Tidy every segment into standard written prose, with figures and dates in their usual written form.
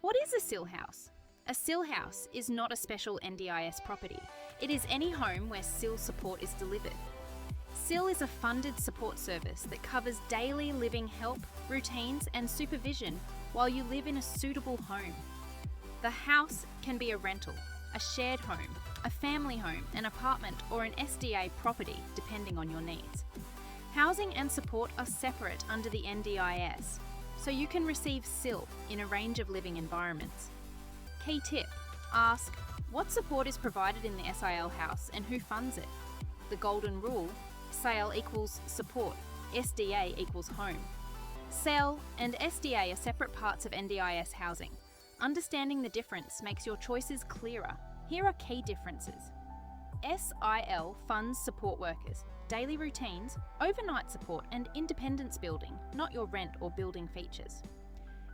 What is a SIL house? A SIL house is not a special NDIS property. It is any home where SIL support is delivered. SIL is a funded support service that covers daily living help, routines and supervision while you live in a suitable home. The house can be a rental, a shared home, a family home, an apartment or an SDA property depending on your needs. Housing and support are separate under the NDIS, so you can receive SIL in a range of living environments. Key tip: ask, what support is provided in the SIL house and who funds it? The golden rule: SIL equals support, SDA equals home. SIL and SDA are separate parts of NDIS housing. Understanding the difference makes your choices clearer. Here are key differences. SIL funds support workers, daily routines, overnight support and independence building, not your rent or building features.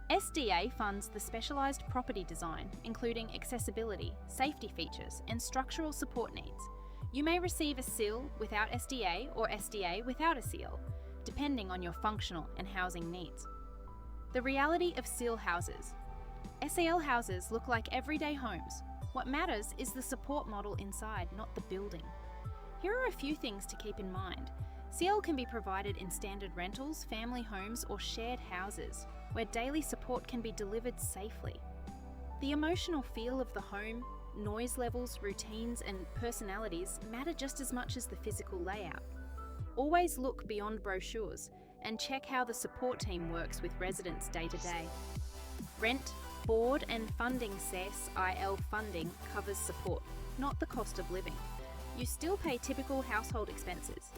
SDA funds the specialised property design, including accessibility, safety features and structural support needs. You may receive a SIL without SDA or SDA without a SIL, depending on your functional and housing needs. The reality of SIL houses. SIL houses look like everyday homes. What matters is the support model inside, not the building. Here are a few things to keep in mind. SIL can be provided in standard rentals, family homes or shared houses, where daily support can be delivered safely. The emotional feel of the home, noise levels, routines and personalities matter just as much as the physical layout. Always look beyond brochures and check how the support team works with residents day to day. Rent, board and funding SIL funding covers support, not the cost of living. You still pay typical household expenses.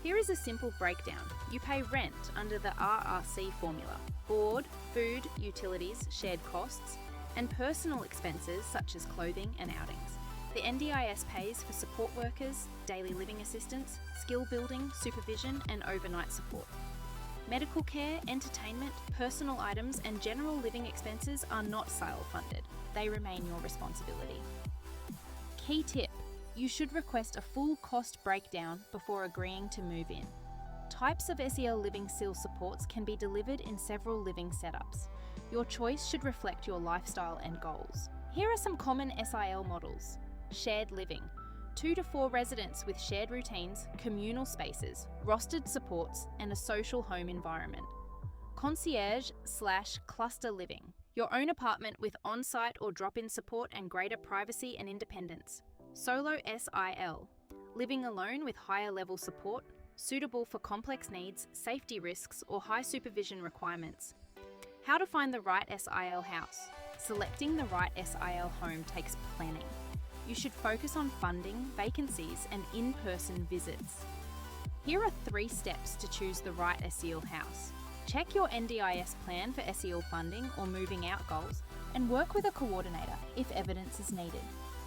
Here is a simple breakdown. You pay rent under the RRC formula, board, food, utilities, shared costs, and personal expenses such as clothing and outings. The NDIS pays for support workers, daily living assistance, skill building, supervision, and overnight support. Medical care, entertainment, personal items, and general living expenses are not SIL funded. They remain your responsibility. Key tip: you should request a full cost breakdown before agreeing to move in. Types of SEL Living SIL supports can be delivered in several living setups. Your choice should reflect your lifestyle and goals. Here are some common SIL models. Shared living. 2 to 4 residents with shared routines, communal spaces, rostered supports, and a social home environment. Concierge/cluster living. Your own apartment with on-site or drop-in support and greater privacy and independence. Solo SIL. Living alone with higher level support, suitable for complex needs, safety risks, or high supervision requirements. How to find the right SIL house. Selecting the right SIL home takes planning. You should focus on funding, vacancies, and in-person visits. Here are 3 steps to choose the right SEL house. Check your NDIS plan for SEL funding or moving out goals, and work with a coordinator if evidence is needed.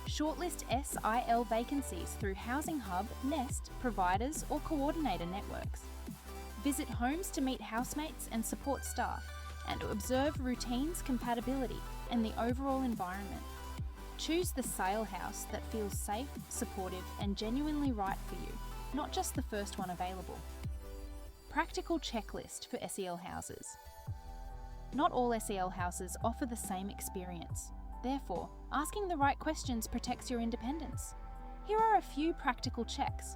Shortlist SIL vacancies through Housing Hub, Nest, providers, or coordinator networks. Visit homes to meet housemates and support staff, and to observe routines, compatibility, and the overall environment. Choose the SIL house that feels safe, supportive, and genuinely right for you, not just the first one available. Practical checklist for SEL houses. Not all SEL houses offer the same experience. Therefore, asking the right questions protects your independence. Here are a few practical checks.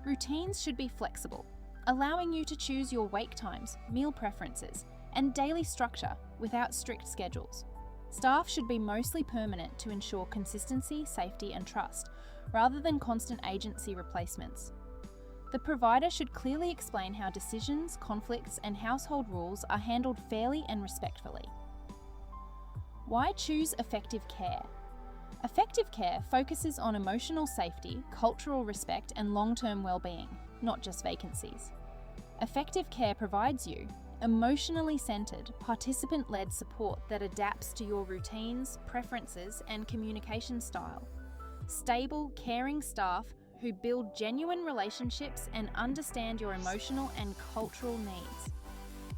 Routines should be flexible, allowing you to choose your wake times, meal preferences, and daily structure without strict schedules. Staff should be mostly permanent to ensure consistency, safety, and trust, rather than constant agency replacements. The provider should clearly explain how decisions, conflicts, and household rules are handled fairly and respectfully. Why choose Affective Care? Affective Care focuses on emotional safety, cultural respect, and long-term well-being, not just vacancies. Affective Care provides you emotionally centered, participant-led support that adapts to your routines, preferences, and communication style. Stable, caring staff who build genuine relationships and understand your emotional and cultural needs.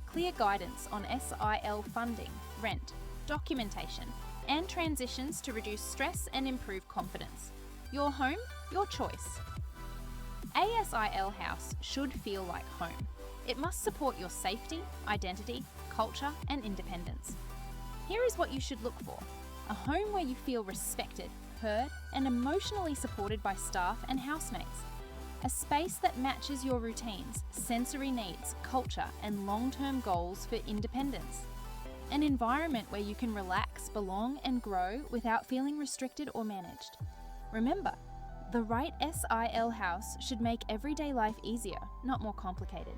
Clear guidance on SIL funding, rent, documentation, and transitions to reduce stress and improve confidence. Your home, your choice. A SIL house should feel like home. It must support your safety, identity, culture, and independence. Here is what you should look for: a home where you feel respected, heard, and emotionally supported by staff and housemates. A space that matches your routines, sensory needs, culture, and long-term goals for independence. An environment where you can relax, belong, and grow without feeling restricted or managed. Remember, the right SIL house should make everyday life easier, not more complicated.